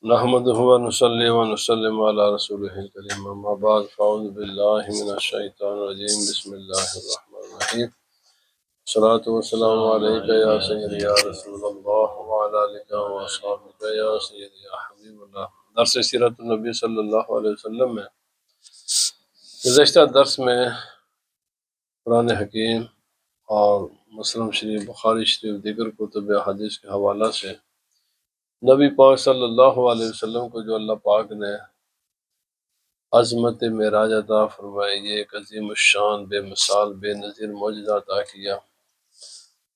نحمده ونصلي ونسلم على رسوله الكريم اما بعد فاعوذ بالله من الشيطان الرجيم بسم الله الرحمن الرحيم الصلاة والسلام عليك يا سيدي يا رسول الله وعلى آلك وأصحابك يا سيدي يا حبيب الله۔ درس سیرت النبی صلی اللہ علیہ وسلم میں گزشتہ درس میں قرآن حکیم اور مسلم شریف، بخاری شریف، دیگر کتب حدیث کے حوالہ سے نبی پاک صلی اللہ علیہ وسلم کو جو اللہ پاک نے عظمت معراج عطا فرمائی، یہ ایک عظیم الشان، بے مثال، بے نظیر معجزہ عطا کیا،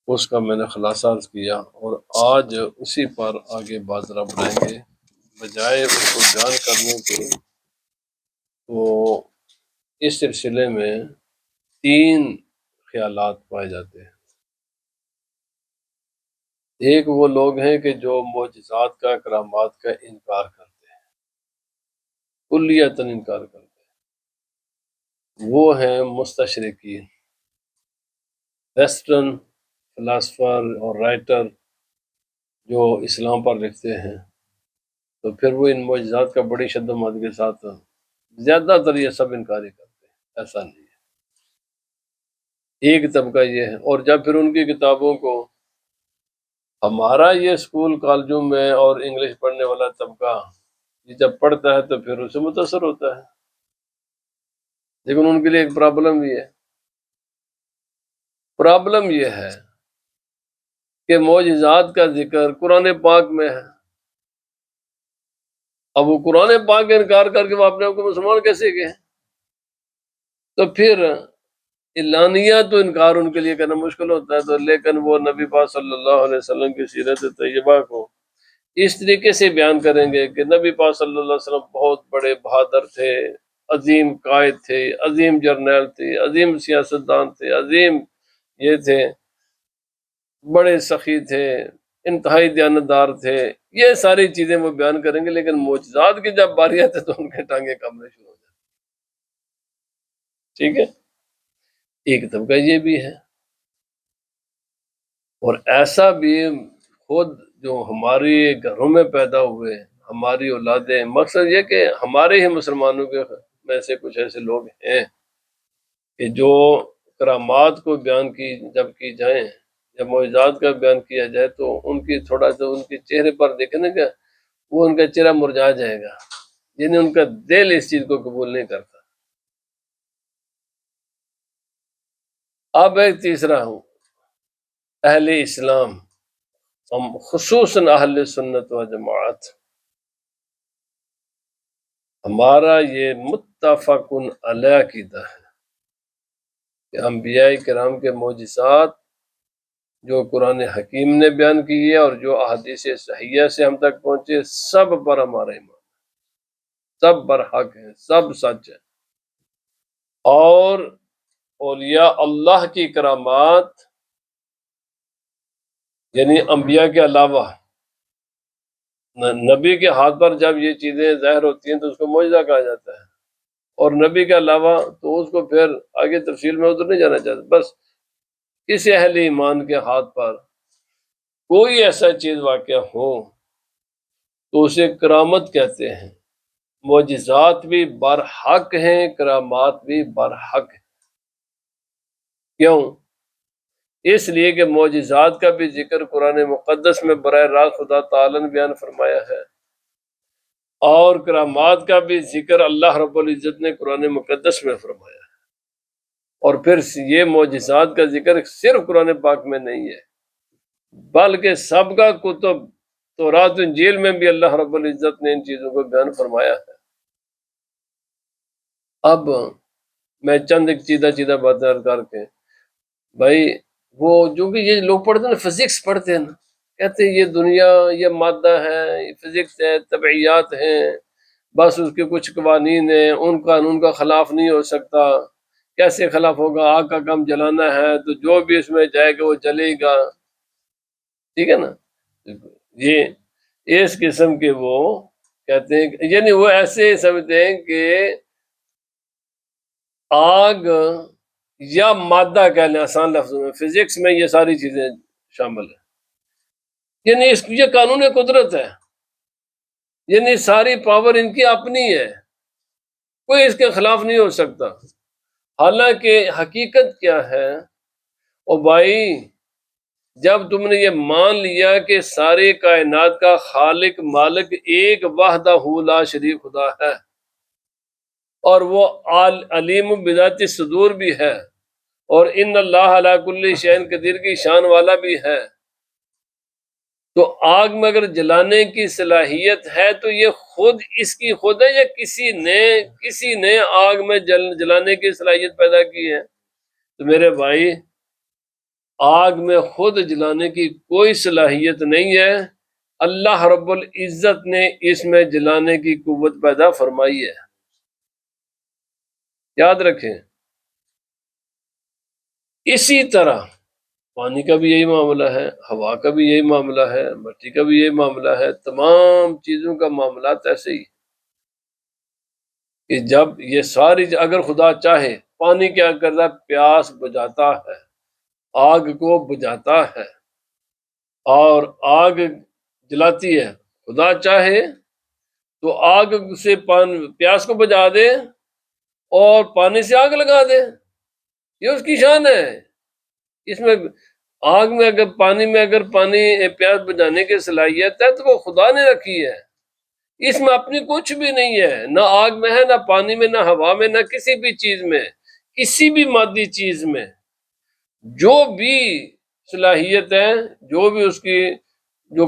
اس کا میں نے خلاصہ عرض کیا، اور آج اسی پر آگے بات رب بڑھائیں گے۔ بجائے اس کو بیان کرنے کے تو اس سلسلے میں تین خیالات پائے جاتے ہیں۔ ایک وہ لوگ ہیں کہ جو معجزات کا، کرامات کا انکار کرتے ہیں، کلیتاً انکار کرتے ہیں، وہ ہیں مستشرقین، ویسٹرن فلاسفر اور رائٹر جو اسلام پر لکھتے ہیں، تو پھر وہ ان معجزات کا بڑی شد و مد کے ساتھ زیادہ تر یہ سب انکاری کرتے ہیں۔ ایسا نہیں ہے، ایک طبقہ یہ ہے۔ اور جب پھر ان کی کتابوں کو ہمارا یہ اسکول کالجوں میں اور انگلش پڑھنے والا طبقہ یہ جب پڑھتا ہے تو پھر اسے متاثر ہوتا ہے، لیکن ان کے لیے ایک پرابلم یہ ہے کہ معجزات کا ذکر قرآن پاک میں ہے۔ اب وہ قرآن پاک کا انکار کر کے وہ اپنے آپ کو مسلمان کیسے کہیں؟ تو پھر اعلانیہ تو انکار ان کے لیے کرنا مشکل ہوتا ہے، تو لیکن وہ نبی پاک صلی اللہ علیہ وسلم کی سیرت طیبہ کو اس طریقے سے بیان کریں گے کہ نبی پاک صلی اللہ علیہ وسلم بہت بڑے بہادر تھے، عظیم قائد تھے، عظیم جرنیل تھے، عظیم سیاستدان تھے، عظیم یہ تھے، بڑے سخی تھے، انتہائی دیانتدار تھے، یہ ساری چیزیں وہ بیان کریں گے، لیکن معجزات کی جب باری آتے تو ان کے ٹانگیں کامنے شروع ہو جاتے۔ ٹھیک ہے، ایک طبقہ یہ بھی ہے۔ اور ایسا بھی خود جو ہماری گھروں میں پیدا ہوئے، ہماری اولادیں، مقصد یہ کہ ہمارے ہی مسلمانوں کے میں سے کچھ ایسے لوگ ہیں کہ جو کرامات کو بیان جب کی جائیں، جب معجزات کا بیان کیا جائے تو ان کی تھوڑا سا ان کے چہرے پر دیکھیں نا کہ وہ ان کا چہرہ مرجھا جائے گا، یعنی ان کا دل اس چیز کو قبول نہیں کرتا۔ اب ایک تیسرا ہوں، اہل اسلام، ہم خصوصاً اہل سنت و جماعت، ہمارا یہ متفق علیہ عقیدہ ہے کہ انبیاء کرام کے معجزات جو قرآن حکیم نے بیان کیے اور جو احادیث صحیحہ سے ہم تک پہنچے، سب پر ہمارا ایمان، سب پر حق ہے، سب سچ ہے۔ اور اولیاء اللہ کی کرامات، یعنی انبیاء کے علاوہ نبی کے ہاتھ پر جب یہ چیزیں ظاہر ہوتی ہیں تو اس کو معجزہ کہا جاتا ہے، اور نبی کے علاوہ تو اس کو پھر آگے تفصیل میں ادھر نہیں جانا چاہتا، بس کسی اہل ایمان کے ہاتھ پر کوئی ایسا چیز واقع ہو تو اسے کرامت کہتے ہیں۔ معجزات بھی برحق ہیں، کرامات بھی برحق ہیں۔ کیوں؟ اس لیے کہ معجزات کا بھی ذکر قرآن مقدس میں براہ راست خدا تعالیٰ نے بیان فرمایا ہے، اور کرامات کا بھی ذکر اللہ رب العزت نے قرآن مقدس میں فرمایا ہے۔ اور پھر یہ معجزات کا ذکر صرف قرآن پاک میں نہیں ہے، بلکہ سب کا کتب تورات انجیل میں بھی اللہ رب العزت نے ان چیزوں کو بیان فرمایا ہے۔ اب میں چند ایک چیدہ باتیں کر کے، بھائی وہ جو کہ یہ لوگ پڑھتے ہیں نا، فزکس پڑھتے ہیں نا، کہتے ہیں یہ دنیا، یہ مادہ ہے، یہ فزکس ہے، طبعیات ہیں، بس اس کے کچھ قوانین ہیں، ان قانون کا خلاف نہیں ہو سکتا۔ کیسے خلاف ہوگا؟ آگ کا کام جلانا ہے تو جو بھی اس میں جائے گا وہ جلے گا، ٹھیک ہے نا۔ یہ اس قسم کے وہ کہتے ہیں، یعنی وہ ایسے سمجھتے ہیں کہ آگ یا مادہ کہہ لیں آسان لفظوں میں، فزکس میں یہ ساری چیزیں شامل ہیں، یعنی یہ قانون قدرت ہے۔ یعنی ساری پاور ان کی اپنی ہے، کوئی اس کے خلاف نہیں ہو سکتا۔ حالانکہ حقیقت کیا ہے؟ او بھائی، جب تم نے یہ مان لیا کہ ساری کائنات کا خالق مالک ایک وحدہ لا شریک خدا ہے، اور وہ علیم بذات الصدور بھی ہے، اور ان اللہ علی کل شیء قدیر کی شان والا بھی ہے، تو آگ میں اگر جلانے کی صلاحیت ہے تو یہ خود اس کی خود ہے یا کسی نے آگ میں جلانے کی صلاحیت پیدا کی ہے؟ تو میرے بھائی، آگ میں خود جلانے کی کوئی صلاحیت نہیں ہے، اللہ رب العزت نے اس میں جلانے کی قوت پیدا فرمائی ہے، یاد رکھیں۔ اسی طرح پانی کا بھی یہی معاملہ ہے، ہوا کا بھی یہی معاملہ ہے، مٹی کا بھی یہی معاملہ ہے، تمام چیزوں کا معاملات ایسے ہی کہ جب یہ ساری اگر خدا چاہے، پانی کیا کرتا ہے؟ پیاس بجھاتا ہے، آگ کو بجھاتا ہے، اور آگ جلاتی ہے۔ خدا چاہے تو آگ سے پیاس کو بجھا دے اور پانی سے آگ لگا دے، یہ اس کی شان ہے۔ اس میں آگ میں اگر پانی پیاس بجھانے کی صلاحیت ہے تو وہ خدا نے رکھی ہے، اس میں اپنی کچھ بھی نہیں ہے، نہ آگ میں ہے، نہ پانی میں، نہ ہوا میں، نہ کسی بھی چیز میں، کسی بھی مادی چیز میں جو بھی صلاحیت ہے، جو بھی اس کی جو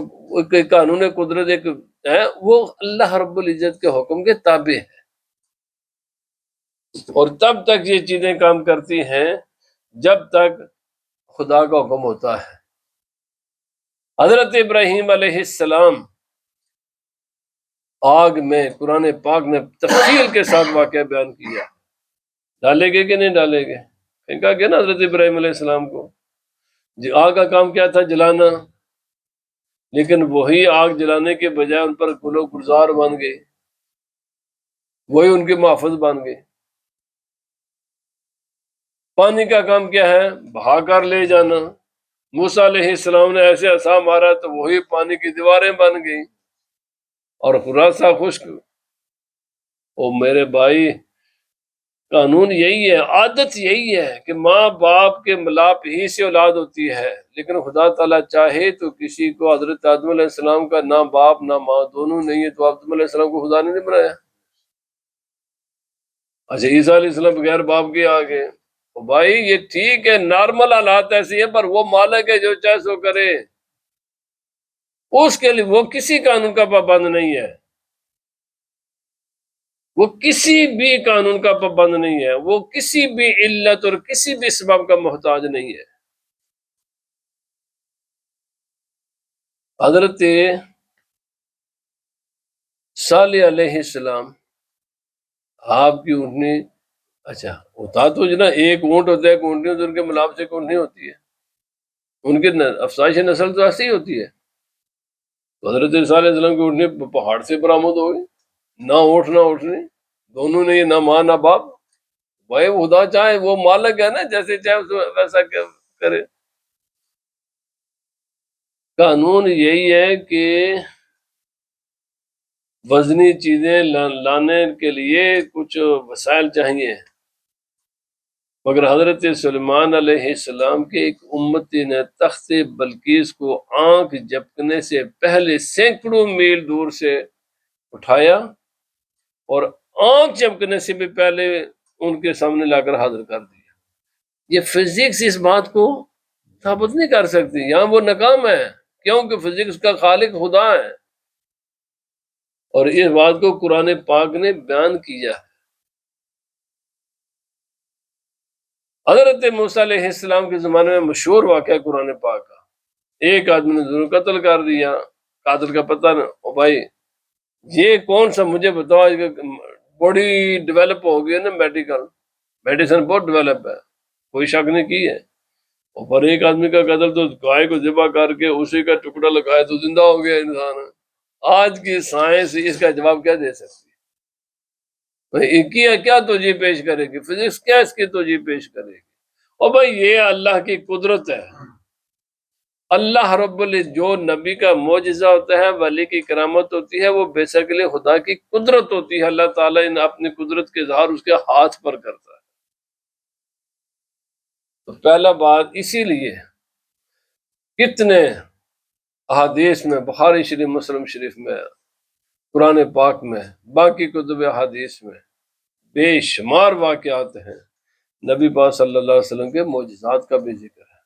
قانون قدرت ایک ہے، وہ اللہ رب العزت کے حکم کے تابع ہے، اور تب تک یہ چیزیں کام کرتی ہیں جب تک خدا کا حکم ہوتا ہے۔ حضرت ابراہیم علیہ السلام آگ میں قرآن پاک نے تفصیل کے ساتھ واقعہ بیان کیا، ڈالے گے کہ نہیں ڈالے گے؟ کہا گیا نا حضرت ابراہیم علیہ السلام کو آگ کا کام کیا تھا؟ جلانا، لیکن وہی آگ جلانے کے بجائے ان پر گل و گلزار بن گئے، وہی ان کے محافظ بن گئے۔ پانی کا کام کیا ہے؟ بہا کر لے جانا، موسیٰ علیہ السلام نے ایسے عصا مارا تو وہی پانی کی دیواریں بن گئی اور خراسہ خشک۔ او میرے بھائی، قانون یہی ہے، عادت یہی ہے کہ ماں باپ کے ملاپ ہی سے اولاد ہوتی ہے، لیکن خدا تعالیٰ چاہے تو کسی کو حضرت آدم علیہ السلام کا نہ باپ نہ ماں دونوں نہیں ہے تو آدم علیہ السلام کو خدا نے نہیں بنایا؟ اچھا، عیسیٰ علیہ السلام بغیر باپ کے آ گئے۔ بھائی یہ ٹھیک ہے، نارمل حالات ایسی ہے، پر وہ مالک ہے جو چاہے سو کرے، اس کے لیے وہ کسی قانون کا پابند نہیں ہے، وہ کسی بھی قانون کا پابند نہیں ہے، وہ کسی بھی علت اور کسی بھی سبب کا محتاج نہیں ہے۔ حضرت صالح علیہ السلام، آپ کی اونٹنی، اچھا ہوتا تو جو نا ایک اونٹ ہوتا ہے، ایک اونٹنی ہوتی ہے، ان کے ملاپ سے ایک اونٹنی ہوتی ہے، ان کی افزائش نسل تو ایسی ہی ہوتی ہے۔ تو حضرت صالح علیہ السلام کی اونٹنی پہاڑ سے برآمد ہو گئی، نہ اونٹ نہ اونٹنی، دونوں نہیں، نہ ماں نہ باپ۔ بھائی خدا چاہے، وہ مالک ہے نا، جیسے چاہے ویسا کرے۔ قانون یہی ہے کہ وزنی چیزیں لانے کے لیے کچھ وسائل چاہیے، مگر حضرت سلیمان علیہ السلام کے ایک امتی نے تخت بلقیس کو آنکھ جھپکنے سے پہلے سینکڑوں میل دور سے اٹھایا، اور آنکھ جھپکنے سے بھی پہلے ان کے سامنے لا کر حاضر کر دیا۔ یہ فزکس اس بات کو ثابت نہیں کر سکتی، یہاں وہ ناکام ہے، کیونکہ فزکس کا خالق خدا ہے، اور اس بات کو قرآن پاک نے بیان کیا۔ حضرت موسیٰ علیہ السلام کے زمانے میں مشہور واقعہ قرآن پاک کا، ایک آدمی نے ضرور قتل کر دیا، قاتل کا پتہ نہ، او بھائی یہ کون سا، مجھے بتاؤ، بڑی ڈیولپ ہو گئی ہے نا، میڈیسن بہت ڈیولپ ہے، کوئی شک نہیں کی ہے، اور پر ایک آدمی کا قتل تو گائے کو ذبح کر کے اسی کا ٹکڑا لگایا تو زندہ ہو گیا انسان۔ آج کی سائنس اس کا جواب کیا دے سکتی ہے؟ کیا توجہ پیش کرے گی فزکس؟ کیا اس کی توجہ پیش کرے گی؟ اور بھائی یہ اللہ کی قدرت ہے، اللہ رب جو نبی کا معجزہ ہوتا ہے، ولی کی کرامت ہوتی ہے، وہ بیسیکلی خدا کی قدرت ہوتی ہے. اللہ تعالیٰ نے اپنی قدرت کے اظہار اس کے ہاتھ پر کرتا ہے. تو پہلا بات اسی لیے کتنے احادیث میں، بخاری شریف، مسلم شریف میں، قرآن پاک میں، باقی کتب احادیث میں بے شمار واقعات ہیں نبی پاک صلی اللہ علیہ وسلم کے معجزات کا بھی ذکر ہے،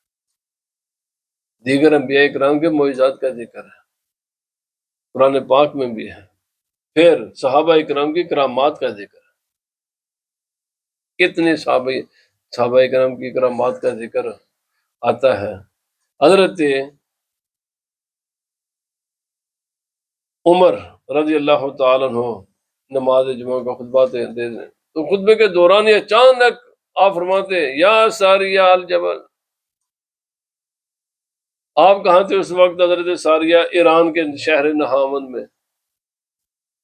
دیگر انبیاء کرام کے معجزات کا ذکر ہے، قرآن پاک میں بھی ہے. پھر صحابہ کرام کی کرامات کا ذکر ہے، کتنے صحابہ کرام کی کرامات کا ذکر آتا ہے. حضرت عمر رضی اللہ تعالیٰ عنہ نماز جمعہ کا خطبہ دے دیں تو خطبے کے دوران ہی اچانک آپ فرماتے یا ساریہ الجبل. آپ کہاں تھے اس وقت؟ حضرت ساریہ ایران کے شہر نہاون میں.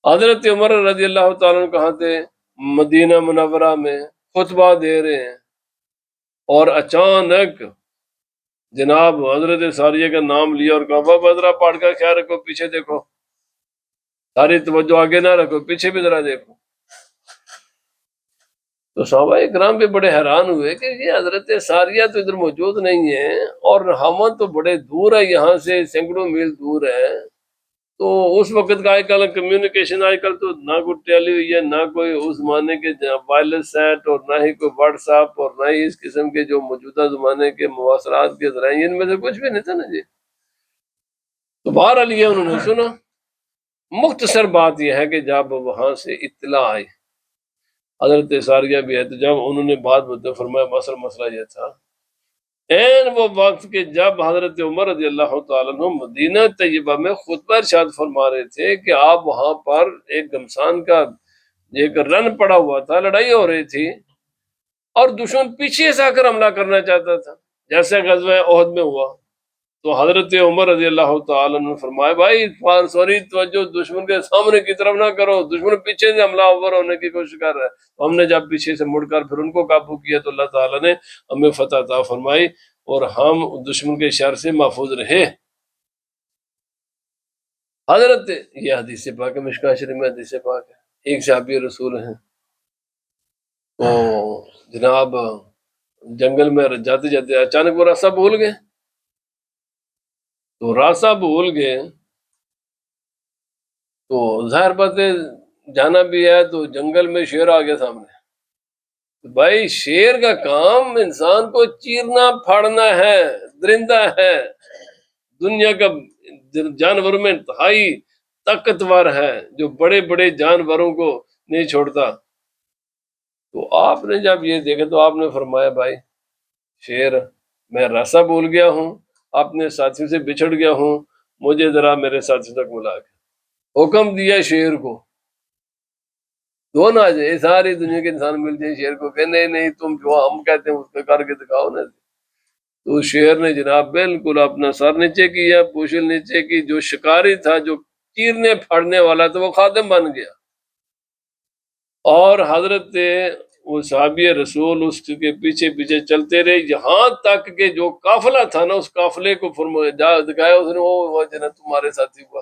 حضرت عمر رضی اللہ تعالیٰ عنہ کہاں تھے؟ مدینہ منورہ میں خطبہ دے رہے ہیں، اور اچانک جناب حضرت ساریہ کا نام لیا اور کہا بابا ذرا پڑھ کا خیال رکھو، پیچھے دیکھو، ساری توجہ آگے نہ رکھو، پیچھے بھی ذرا دیکھو. تو صحابہ اکرام بھی بڑے حیران ہوئے کہ یہ حضرت ساریہ تو ادھر موجود نہیں ہے، اور ہم تو بڑے دور ہے، یہاں سے سینکڑوں میل دور ہے. تو اس وقت کا آج کل کمیونیکیشن، آج کل تو نہ کوئی ٹیلی ہوئی ہے، نہ کوئی اس زمانے کے وائرلیس سیٹ، اور نہ ہی کوئی واٹس ایپ، اور نہ ہی اس قسم کے جو موجودہ زمانے کے مواصلات کے ذرائع، ان میں سے کچھ بھی نہیں تھا نا جی. تو بہرحال یہ انہوں نے سنا. مختصر بات یہ ہے کہ جب وہاں سے اطلاع آئی، حضرت ساریہ بھی ہے، تو جب انہوں نے بات فرمایا، مسئلہ یہ تھا وہ وقت کہ جب حضرت عمر رضی اللہ تعالیٰ عنہ مدینہ طیبہ میں خطبہ ارشاد فرما رہے تھے کہ آپ وہاں پر ایک گمسان کا ایک رن پڑا ہوا تھا، لڑائی ہو رہی تھی، اور دشمن پیچھے سے آ کر حملہ کرنا چاہتا تھا، جیسے غزوہ احد میں ہوا. تو حضرت عمر رضی اللہ تعالیٰ نے فرمایا بھائی سوری توجہ دشمن کے سامنے کی طرف نہ کرو، دشمن پیچھے سے حملہ آور ہونے کی کوشش کر رہا ہے. تو ہم نے جب پیچھے سے مڑ کر پھر ان کو قابو کیا تو اللہ تعالیٰ نے ہمیں فتح عطا فرمائی، اور ہم دشمن کے شر سے محفوظ رہے. حضرت یہ حدیث پاک ہے، مشکاہ شریف میں حدیث پاک ہے. ایک صحابی رسول ہیں، تو جناب جنگل میں جاتے جاتے اچانک وہ راستہ بھول گئے. تو راستہ بھول گئے تو ظاہر بات ہے جانا بھی ہے، تو جنگل میں شیر آ گیا سامنے. بھائی شیر کا کام انسان کو چیرنا پھاڑنا ہے، درندہ ہے، دنیا کا جانوروں میں انتہائی طاقتور ہے، جو بڑے بڑے جانوروں کو نہیں چھوڑتا. تو آپ نے جب یہ دیکھا تو آپ نے فرمایا بھائی شیر، میں راستہ بھول گیا ہوں، اپنے ساتھی سے بچھڑ گیا ہوں، مجھے ذرا میرے ساتھی تک بلا کے. حکم دیا شیر کو، دونوں آ جائے، ساری دنیا کے انسان مل جائے شیر کو کہ نہیں نہیں تم جو ہم کہتے ہیں اس پہ کر کے دکھاؤ نا. تو شیر نے جناب بالکل اپنا سر نیچے کیا، پوچھل نیچے کی، جو شکاری تھا، جو چیرنے پھاڑنے والا تھا، وہ خادم بن گیا. اور حضرت وہ صحابی رسول اس کے پیچھے پیچھے چلتے رہے، یہاں تک کہ جو قافلہ تھا نا، اس قافلے کو دکھایا اس نے، وہ جناب تمہارے ساتھی ہوا،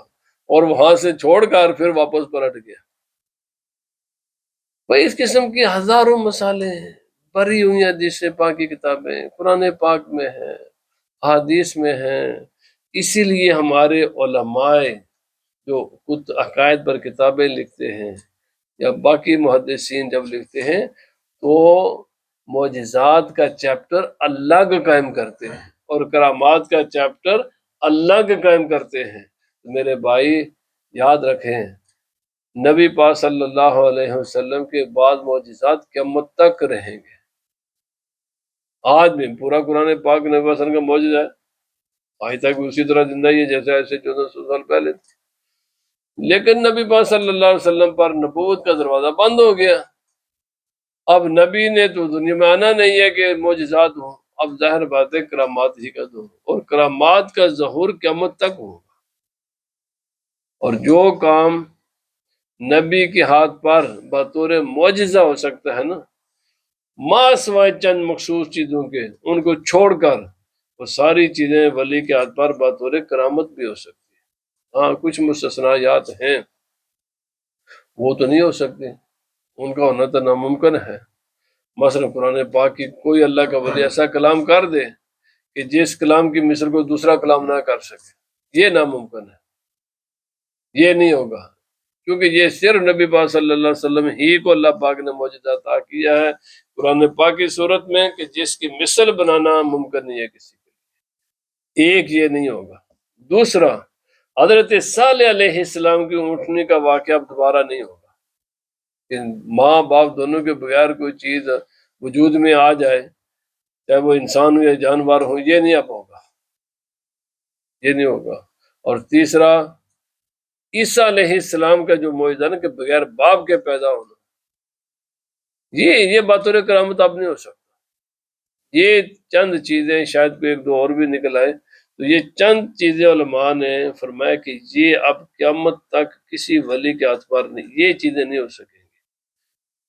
اور وہاں سے چھوڑ کر پھر واپس پلٹ گیا. بھائی اس قسم کی ہزاروں مسالے ہیں، بھری ہوئی حدیث پاک کی کتابیں قرآن پاک میں ہیں، حدیث میں ہیں. اسی لیے ہمارے علماء جو عقائد پر کتابیں لکھتے ہیں، یا باقی محدثین جب لکھتے ہیں، تو معجزات کا چیپٹر الگ قائم کرتے ہیں اور کرامات کا چیپٹر الگ قائم کرتے ہیں. میرے بھائی یاد رکھیں، نبی پاک صلی اللہ علیہ وسلم کے بعد معجزات قیامت تک رہیں گے. آج بھی پورا قرآن پاک نبی صلی اللہ علیہ وسلم کا معجزہ ہے، آج تک بھی اسی طرح زندہ ہی ہے جیسے ایسے 1400 سال پہلے تھے. لیکن نبی پاک صلی اللہ علیہ وسلم پر نبوت کا دروازہ بند ہو گیا. اب نبی نے تو دنیا میں آنا نہیں ہے کہ معجزات ہوں، اب ظاہر بات ہے کرامات ہی کا دور، اور کرامات کا ظہور قیامت تک ہوگا. اور جو کام نبی کے ہاتھ پر بطور معجزہ ہو سکتا ہے نا، ماں سوائے چند مخصوص چیزوں کے، ان کو چھوڑ کر وہ ساری چیزیں ولی کے ہاتھ پر بطور کرامت بھی ہو سکتی ہے۔ ہاں کچھ مستثنیات ہیں وہ تو نہیں ہو سکتے، ان کا ہونا تو ناممکن ہے۔ مثلا قرآن پاک کی کوئی اللہ کا ولی ایسا کلام کر دے کہ جس کلام کی مثل کو دوسرا کلام نہ کر سکے، یہ ناممکن ہے، یہ نہیں ہوگا، کیونکہ یہ صرف نبی پاک صلی اللہ علیہ وسلم ہی کو اللہ پاک نے معجزہ عطا کیا ہے قرآن پاک کی صورت میں، کہ جس کی مثل بنانا ممکن نہیں ہے کسی کے، ایک یہ نہیں ہوگا۔ دوسرا، حضرت صالح علیہ السلام کی اونٹنی کا واقعہ اب دوبارہ نہیں ہوگا کہ ماں باپ دونوں کے بغیر کوئی چیز وجود میں آ جائے، چاہے وہ انسان ہو یا جانور ہو، یہ نہیں اب ہوگا، یہ نہیں ہوگا۔ اور تیسرا، عیسیٰ علیہ السلام کا جو معجزہ نا کہ بغیر باپ کے پیدا ہونا، یہ بطور کرامت اب نہیں ہو سکتا۔ یہ چند چیزیں، شاید کوئی ایک دو اور بھی نکل آئے، تو یہ چند چیزیں علماء نے فرمایا کہ یہ اب قیامت تک کسی ولی کے ہاتھ پر نہیں، یہ چیزیں نہیں ہو سکیں گی۔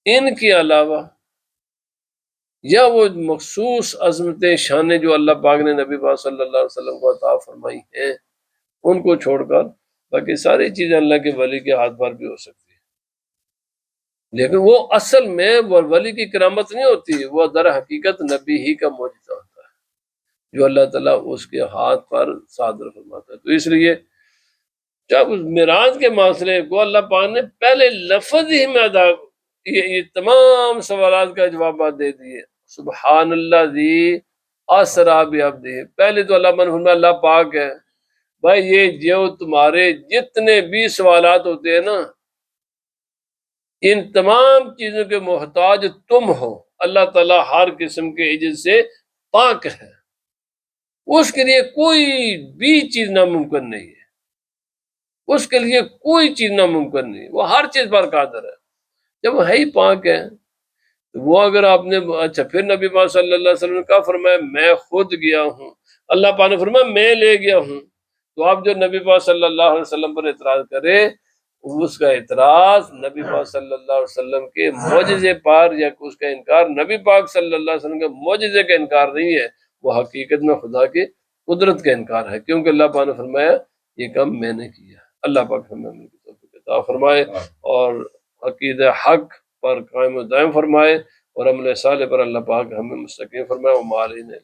ان کے علاوہ یا وہ مخصوص عظمتیں، شانیں جو اللہ پاک نے نبی پاک صلی اللہ علیہ وسلم کو عطا فرمائی ہیں، ان کو چھوڑ کر باقی ساری چیزیں اللہ کے ولی کے ہاتھ پر بھی ہو سکتی ہیں، لیکن وہ اصل میں وہ ولی کی کرامت نہیں ہوتی، وہ در حقیقت نبی ہی کا معجزہ ہوتا ہے جو اللہ تعالیٰ اس کے ہاتھ پر صادر فرماتا ہے۔ تو اس لیے جب اس معراج کے مسئلے کو اللہ پاک نے پہلے لفظ ہی میں ادا، یہ تمام سوالات کا جوابات دے دیے، سبحان اللہ ذی اسریٰ بعبدہ، پہلے تو اللہ نے فرمایا اللہ پاک ہے۔ بھائی یہ جو تمہارے جتنے بھی سوالات ہوتے ہیں نا، ان تمام چیزوں کے محتاج تم ہو، اللہ تعالیٰ ہر قسم کے عجز سے پاک ہے، اس کے لیے کوئی بھی چیز ناممکن نہیں ہے، اس کے لیے کوئی چیز ناممکن نہیں، وہ ہر چیز پر قادر ہے۔ جب وہ ہے ہی پاک ہے، وہ اگر آپ نے اچھا پھر نبی پاک صلی اللہ علیہ وسلم نے کہا فرمایا میں خود گیا ہوں، اللہ پاک نے فرمایا میں لے گیا ہوں، تو آپ جو نبی پاک صلی اللہ علیہ وسلم پر اعتراض کرے، اس کا اعتراض نبی پاک صلی اللہ علیہ وسلم کے معجزے پر یا اس کا انکار نبی پاک صلی اللہ علیہ وسلم کے معجزے کا انکار نہیں ہے، وہ حقیقت میں خدا کی قدرت کا انکار ہے، کیونکہ اللہ پاک نے فرمایا یہ کام میں نے کیا۔ اللہ پاک ہمیں عمل کی توفیق عطا فرمائے اور عقیدہ حق پر قائم و دائم فرمائے، اور عمل صالح پر اللہ پاک ہمیں مستقیم فرمائے۔ وما علینا